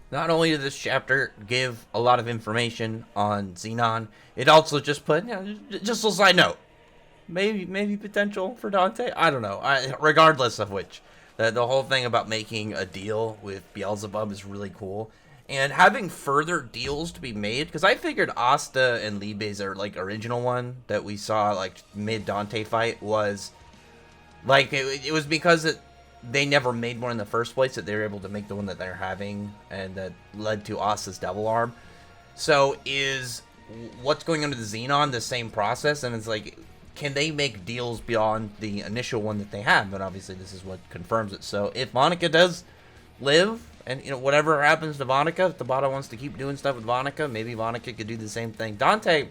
Not only did this chapter give a lot of information on Zenon, it also just put, just a side note, maybe potential for Dante. I don't know. Regardless of which, the whole thing about making a deal with Beelzebub is really cool, and having further deals to be made. Because I figured Asta and Libe's like original one that we saw like mid Dante fight was like it was because they never made one in the first place that they were able to make the one that they're having, and that led to Asta's Devil Arm. So is what's going on to the Zenon the same process? And it's like, can they make deals beyond the initial one that they have? And obviously this is what confirms it. So if Monica does live, and whatever happens to Vonica, if the bottom wants to keep doing stuff with Vonica, maybe Vonica could do the same thing. Dante,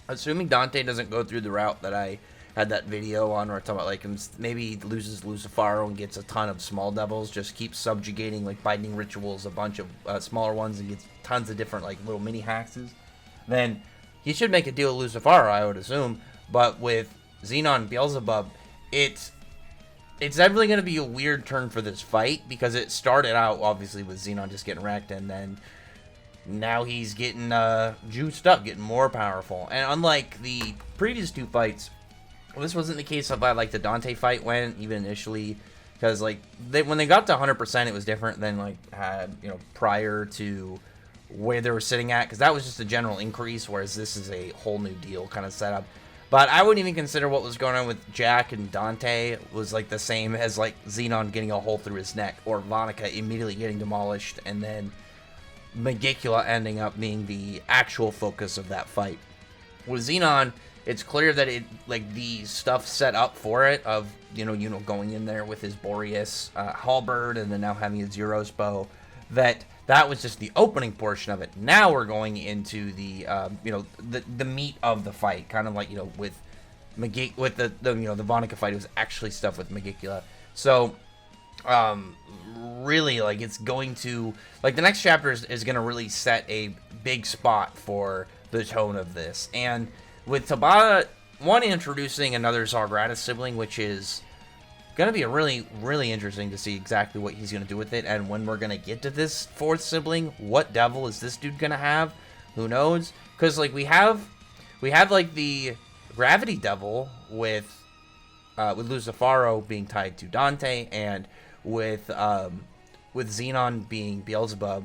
assuming Dante doesn't go through the route that I had that video on, where I talk about like maybe he loses Lucifaro and gets a ton of small devils, just keeps subjugating like binding rituals, a bunch of smaller ones, and gets tons of different like little mini hexes, then he should make a deal with Lucifaro, I would assume. But with Zenon Beelzebub, it's definitely going to be a weird turn for this fight, because it started out obviously with Zenon just getting wrecked, and then now he's getting juiced up, getting more powerful. And unlike the previous two fights, this wasn't the case of like the Dante fight went, even initially, because like when they got to 100%, it was different than like prior to where they were sitting at, because that was just a general increase, whereas this is a whole new deal kind of setup. But I wouldn't even consider what was going on with Jack and Dante was like the same as like Zenon getting a hole through his neck, or Vonica immediately getting demolished, and then Magicula ending up being the actual focus of that fight. With Zenon, it's clear that it like the stuff set up for it of going in there with his Boreas halberd, and then now having his Zeros bow, that was just the opening portion of it. Now we're going into the the meat of the fight, kind of like with the Vonica fight. It was actually stuff with Magicula. So really, like, it's going to, like, the next chapter is going to really set a big spot for the tone of this. And with Tabata, one, introducing another Zargratis sibling, which is going to be a really interesting to see exactly what he's going to do with it. And when we're going to get to this fourth sibling, what devil is this dude going to have? Who knows? Because, like, we have like the Gravity Devil with Lucifaro being tied to Dante, and with Zenon being Beelzebub,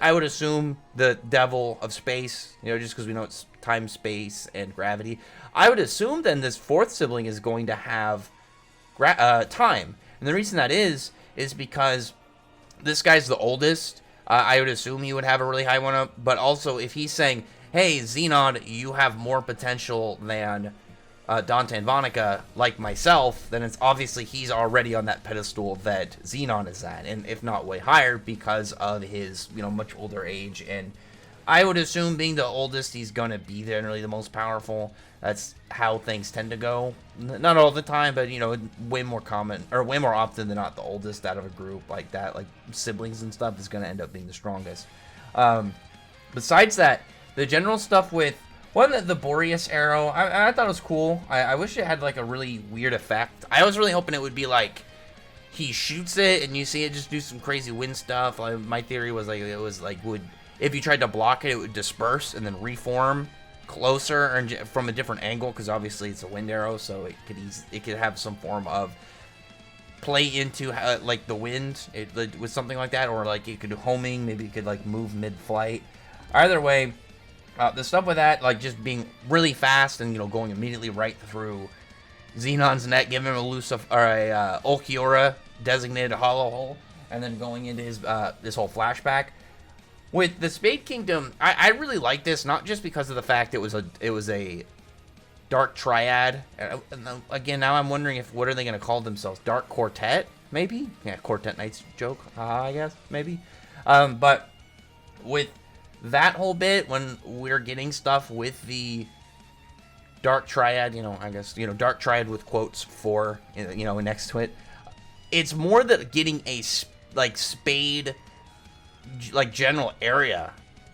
I would assume the Devil of Space, just because we know it's time, space, and gravity. I would assume then this fourth sibling is going to have time, and the reason that is because this guy's the oldest. I would assume he would have a really high one up, but also if he's saying, hey, Zenon, you have more potential than Dante and Vonica, like myself, then it's obviously he's already on that pedestal that Zenon is at, and if not way higher, because of his much older age. And I would assume, being the oldest, he's gonna be generally the most powerful. That's how things tend to go. Not all the time, but way more common, or way more often than not, the oldest out of a group like that, like siblings and stuff, is gonna end up being the strongest. Besides that, the general stuff with the Boreas arrow, I thought it was cool. I wish it had like a really weird effect. I was really hoping it would be like he shoots it and you see it just do some crazy wind stuff. Like, my theory was like if you tried to block it, it would disperse and then reform closer or from a different angle, because obviously it's a wind arrow, so it could have some form of play into like the wind with something like that, or like it could do homing. Maybe it could like move mid-flight. Either way. The stuff with that, like just being really fast and going immediately right through Zenon's neck, giving him a Ulquiorra designated hollow hole, and then going into his this whole flashback. With the Spade Kingdom, I really like this, not just because of the fact it was a Dark Triad. And again, now I'm wondering what are they going to call themselves? Dark Quartet, maybe? Yeah, Quartet Knights joke, I guess, maybe. But with that whole bit, when we're getting stuff with the Dark Triad, I guess, Dark Triad with quotes for, next to it, it's more that getting a, like, Spade, like, general area,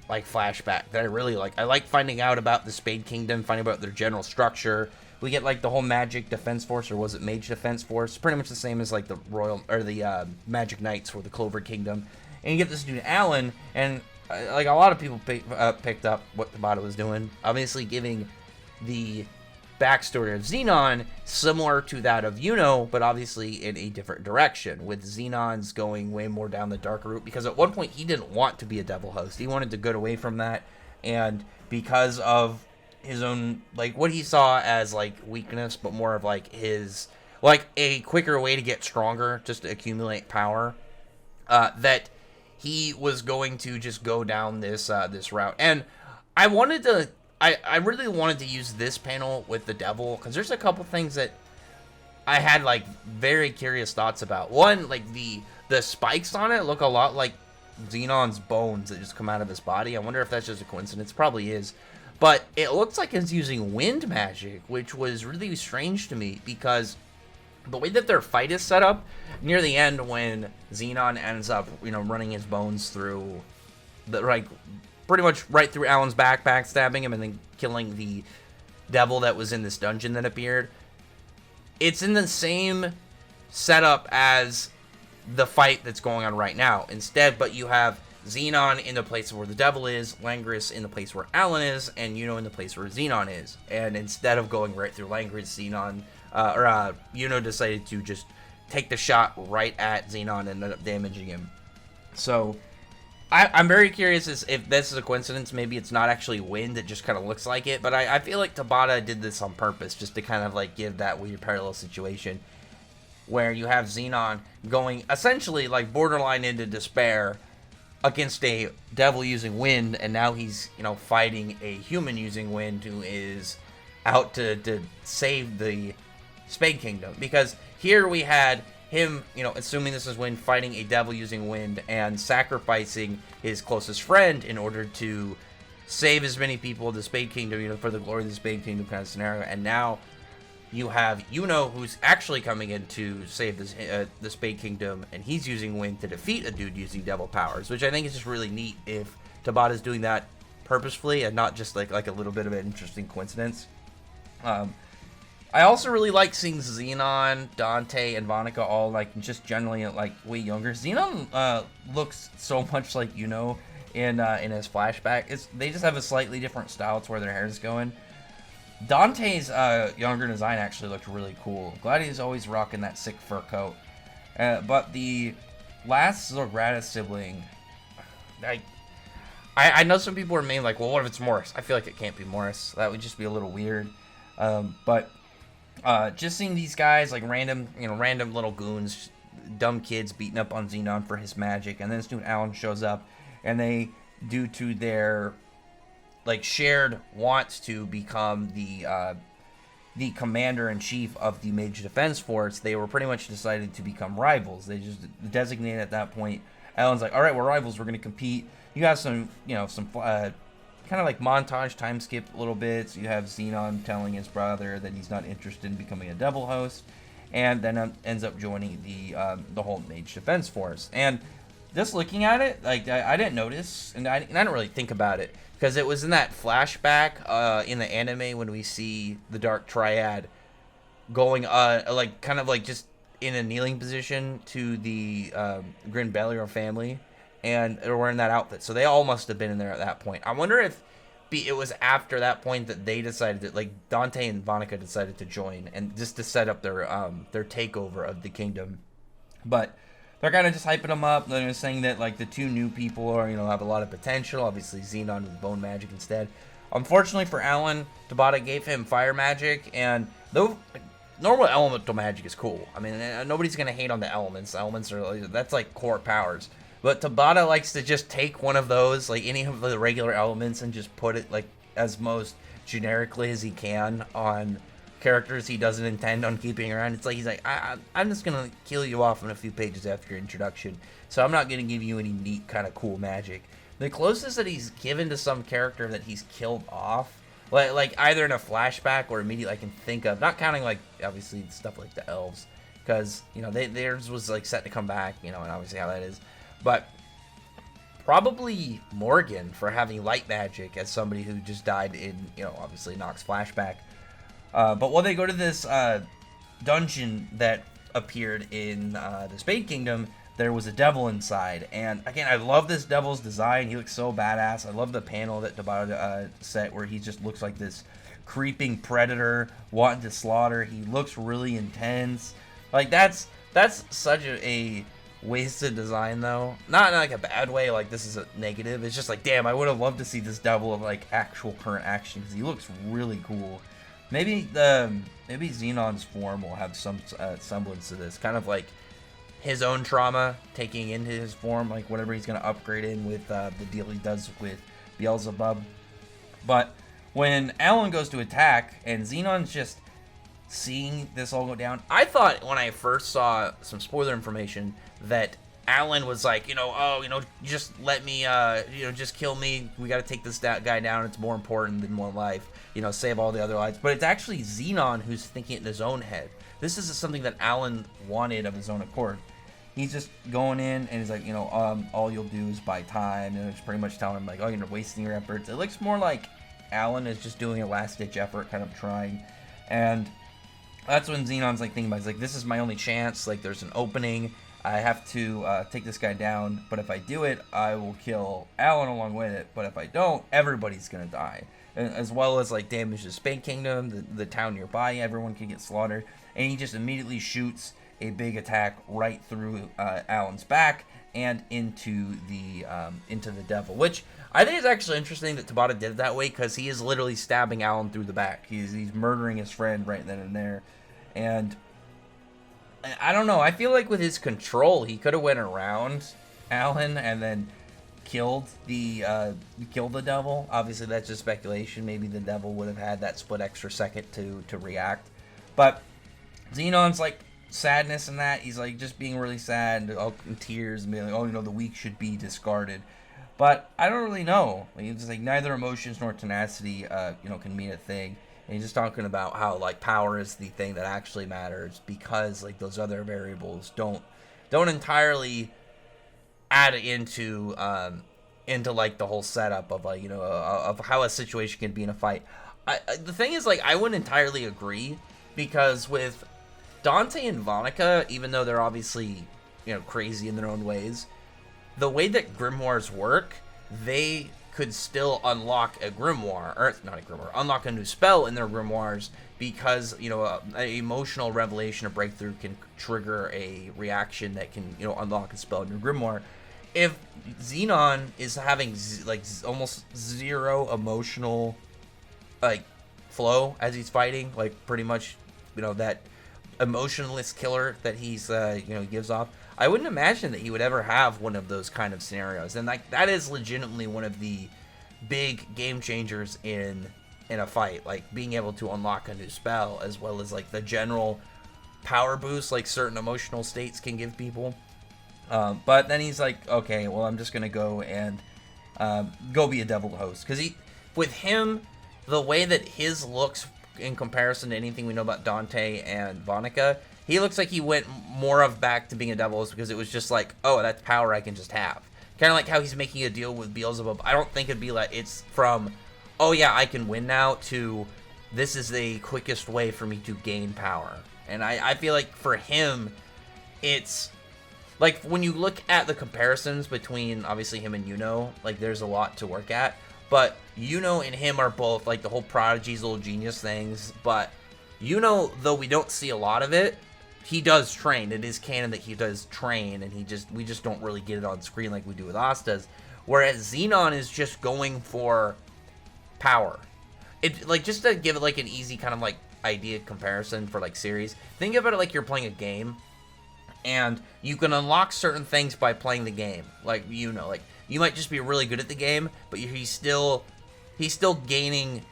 like, flashback that I really like. I like finding out about the Spade Kingdom, finding about their general structure. We get, like, the whole Magic Defense Force, or was it Mage Defense Force? Pretty much the same as, like, the Royal, or the Magic Knights for the Clover Kingdom. And you get this dude Alan, and like a lot of people picked up what Tabata was doing, obviously giving the backstory of Zenon similar to that of Yuno, but obviously in a different direction, with Xenon's going way more down the dark route, because at one point he didn't want to be a devil host. He wanted to get away from that, and because of his own, like, what he saw as like weakness, but more of like his, like, a quicker way to get stronger, just to accumulate power, that he was going to just go down this this route. And I wanted to, I really wanted to use this panel with the devil, because there's a couple things that I had like very curious thoughts about. One, like the spikes on it look a lot like Zenon's bones that just come out of his body. I wonder if that's just a coincidence. Probably is. But it looks like it's using wind magic, which was really strange to me, because the way that their fight is set up near the end, when Zenon ends up, running his bones through the, like, pretty much right through Alan's back, backstabbing him, and then killing the devil that was in this dungeon that appeared. It's in the same setup as the fight that's going on right now. Instead, but you have Zenon in the place where the devil is, Langris in the place where Alan is, and Yuno in the place where Zenon is. And instead of going right through Langris, Yuno decided to just take the shot right at Zenon and ended up damaging him. So I'm very curious if this is a coincidence. Maybe it's not actually wind, it just kind of looks like it. But I feel like Tabata did this on purpose, just to kind of like give that weird parallel situation where you have Zenon going essentially like borderline into despair against a devil using wind, and now he's, fighting a human using wind who is out to save the Spade Kingdom. Because here we had him, assuming this is wind, fighting a devil using wind and sacrificing his closest friend in order to save as many people of the Spade Kingdom, for the glory of the Spade Kingdom kind of scenario. And now you have Yuno, who's actually coming in to save this, the Spade Kingdom, and he's using wind to defeat a dude using devil powers, which I think is just really neat if Tabata's doing that purposefully and not just like a little bit of an interesting coincidence. I also really like seeing Zenon, Dante, and Vonica all like just generally like way younger. Zenon looks so much like Yuno in his flashback. They just have a slightly different style to where their hair is going. Dante's younger design actually looked really cool. Glad he's always rocking that sick fur coat. But the last Zograta sibling, I know some people are mainly like, well, what if it's Morris? I feel like it can't be Morris. That would just be a little weird. But just seeing these guys, like random little goons, dumb kids beating up on Zenon for his magic, and then this dude Alan shows up, and they, due to their like shared wants to become the commander-in-chief of the Mage Defense Force, they were pretty much decided to become rivals. They just designated at that point. Alan's like, all right, we're rivals, we're going to compete. You have some, some kind of like montage time skip little bits. You have Zenon telling his brother that he's not interested in becoming a devil host, and then ends up joining the whole Mage Defense Force. And just looking at it, like I didn't notice, and I didn't really think about it, because it was in that flashback in the anime when we see the Dark Triad going like kind of like just in a kneeling position to the Grin Belial family, and they're wearing that outfit. So they all must have been in there at that point. I wonder if it was after that point that they decided that, like, Dante and Vonica decided to join, and just to set up their takeover of the kingdom. But they're kind of just hyping them up. They're saying that, like, the two new people are, have a lot of potential. Obviously, Zenon with bone magic instead. Unfortunately for Alan, Tabata gave him fire magic, and though normal elemental magic is cool. I mean, nobody's gonna hate on the elements. Elements are that's like core powers. But Tabata likes to just take one of those, like any of the regular elements, and just put it like as most generically as he can on characters he doesn't intend on keeping around. It's like he's like, I'm just gonna kill you off in a few pages after your introduction, so I'm not gonna give you any neat kind of cool magic. The closest that he's given to some character that he's killed off, like either in a flashback or immediately I can think of, not counting like obviously stuff like the elves, because theirs was like set to come back, and obviously how that is, but probably Morgan for having light magic as somebody who just died in obviously Nox flashback. But while they go to this dungeon that appeared in the Spade Kingdom, there was a devil inside. And again, I love this devil's design. He looks so badass. I love the panel that Tabata set where he just looks like this creeping predator wanting to slaughter. He looks really intense. Like, that's such a wasted design, though. Not in like a bad way, like this is a negative. It's just like, damn, I would have loved to see this devil of like actual current action, because he looks really cool. Maybe Zenon's form will have some semblance to this, kind of like his own trauma taking into his form, like whatever he's gonna upgrade in with the deal he does with Beelzebub. But when Alan goes to attack and Zenon's just seeing this all go down, I thought when I first saw some spoiler information that Alan was like, just let me, just kill me. We got to take this guy down. It's more important than more life. Save all the other lives. But it's actually Zenon who's thinking it in his own head. This is something that Alan wanted of his own accord. He's just going in and he's like, all you'll do is buy time. And it's pretty much telling him like, oh, you're wasting your efforts. It looks more like Alan is just doing a last-ditch effort, kind of trying. And that's when Zenon's like thinking about it. He's like, this is my only chance. Like, there's an opening. I have to take this guy down, but if I do it, I will kill Alan along with it. But if I don't, everybody's gonna die, as well as like damage the Spain Kingdom, the town nearby. Everyone can get slaughtered, and he just immediately shoots a big attack right through Alan's back and into the devil, which I think is actually interesting that Tabata did it that way, because he is literally stabbing Alan through the back. He's murdering his friend right then and there, and I don't know. I feel like with his control, he could have went around Alan and then killed the devil. Obviously, that's just speculation. Maybe the devil would have had that split extra second to react. But Zenon's like sadness in that. He's like just being really sad, all in tears, and being like, oh, the weak should be discarded. But I don't really know. Like, it's just like neither emotions nor tenacity, can mean a thing. And he's just talking about how like power is the thing that actually matters, because like those other variables don't entirely add into like the whole setup of like of how a situation can be in a fight. The thing is, like, I wouldn't entirely agree, because with Dante and Vonica, even though they're obviously crazy in their own ways, the way that grimoires work, they could still unlock a grimoire, or not a grimoire, unlock a new spell in their grimoires, because an emotional revelation or breakthrough can trigger a reaction that can unlock a spell in your grimoire. If Zenon is having like almost zero emotional like flow as he's fighting, like pretty much that emotionless killer that he's gives off, I wouldn't imagine that he would ever have one of those kind of scenarios. And like that is legitimately one of the big game changers in a fight, like being able to unlock a new spell, as well as like the general power boost like certain emotional states can give people. But then he's like, okay, well, I'm just gonna go and go be a devil host, because with him, the way that his looks in comparison to anything we know about Dante and Vonica, he looks like he went more of back to being a devil host, because it was just like, oh, that's power I can just have. Kind of like how he's making a deal with Beelzebub. I don't think it'd be like it's from, oh yeah, I can win now, to this is the quickest way for me to gain power. And I feel like for him, it's like when you look at the comparisons between obviously him and like there's a lot to work at. But and him are both like the whole prodigies, little genius things. But though we don't see a lot of it, he does train. It is canon that he does train, and we just don't really get it on screen like we do with Asta's. Whereas Zenon is just going for power. It like, just to give it like an easy kind of like idea comparison for like series. Think about it like you're playing a game, and you can unlock certain things by playing the game. Like like you might just be really good at the game, but he's still gaining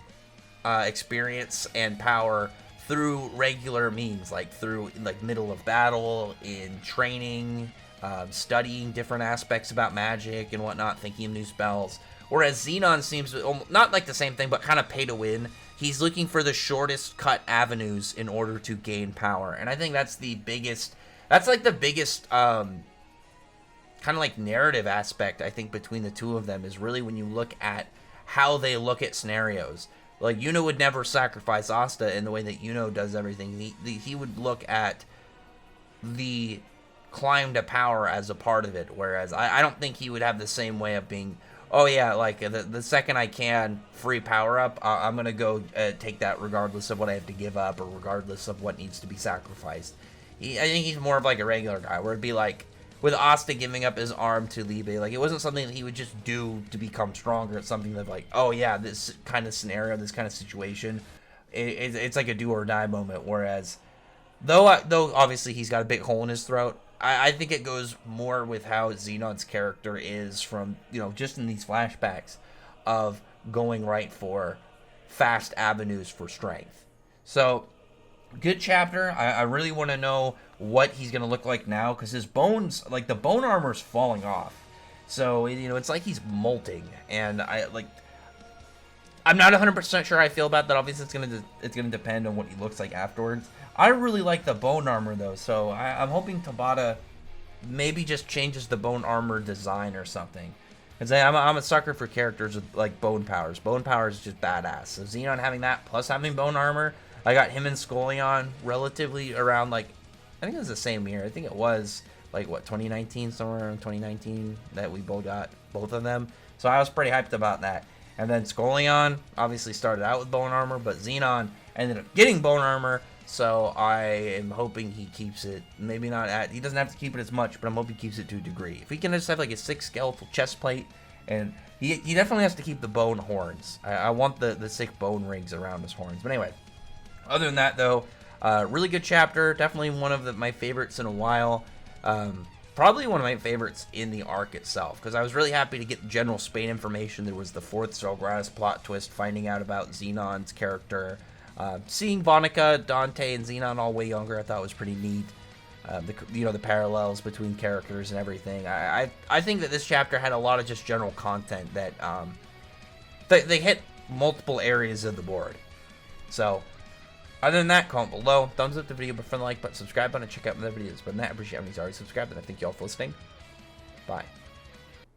experience and power through regular means, like through like middle of battle, in training, studying different aspects about magic and whatnot, thinking of new spells. Whereas Zenon seems not like the same thing, but kind of pay to win. He's looking for the shortest cut avenues in order to gain power, and I think that's the biggest. That's like the biggest kind of like narrative aspect, I think, between the two of them, is really when you look at how they look at scenarios. Like, would never sacrifice Asta in the way that does everything. He would look at the climb to power as a part of it. Whereas I don't think he would have the same way of being, oh yeah, like the second I can free power up, I'm gonna go take that regardless of what I have to give up or regardless of what needs to be sacrificed. I think he's more of like a regular guy, where it'd be like with Asta giving up his arm to Liebe, like it wasn't something that he would just do to become stronger. It's something that like, oh yeah, this kind of scenario, this kind of situation, it's like a do or die moment. Whereas though obviously he's got a big hole in his throat, I think it goes more with how Zenon's character is from, just in these flashbacks of going right for fast avenues for strength. So, good chapter. I really want to know what he's going to look like now, because his bones, like the bone armor's falling off. So, it's like he's molting, and I'm not 100% sure how I feel about that. Obviously, it's gonna depend on what he looks like afterwards. I really like the bone armor though, so I'm hoping Tabata maybe just changes the bone armor design or something. Cause I'm a sucker for characters with like bone powers. Bone powers is just badass. So Zenon having that plus having bone armor, I got him and Scullion relatively around I think it was the same year. I think it was 2019, somewhere around 2019 that we both got both of them. So I was pretty hyped about that. And then Scullion obviously started out with bone armor, but Zenon ended up getting bone armor. So I am hoping he keeps it. Maybe not he doesn't have to keep it as much, but I'm hoping he keeps it to a degree. If he can just have like a 6 skeletal chest plate, and he definitely has to keep the bone horns. I want the 6 bone rings around his horns. But anyway, other than that though, really good chapter. Definitely one of my favorites in a while. Probably one of my favorites in the arc itself, because I was really happy to get General Spain information. There was the 4th Zolgratis plot twist, finding out about Zenon's character. Seeing Vonica, Dante, and Zenon all way younger, I thought was pretty neat. The parallels between characters and everything. I think that this chapter had a lot of just general content that they hit multiple areas of the board. So, other than that, comment below, thumbs up the video, but friend the like button, subscribe button, and check out my other videos. But than that, I appreciate everybody's already subscribed, and I thank you all for listening. Bye.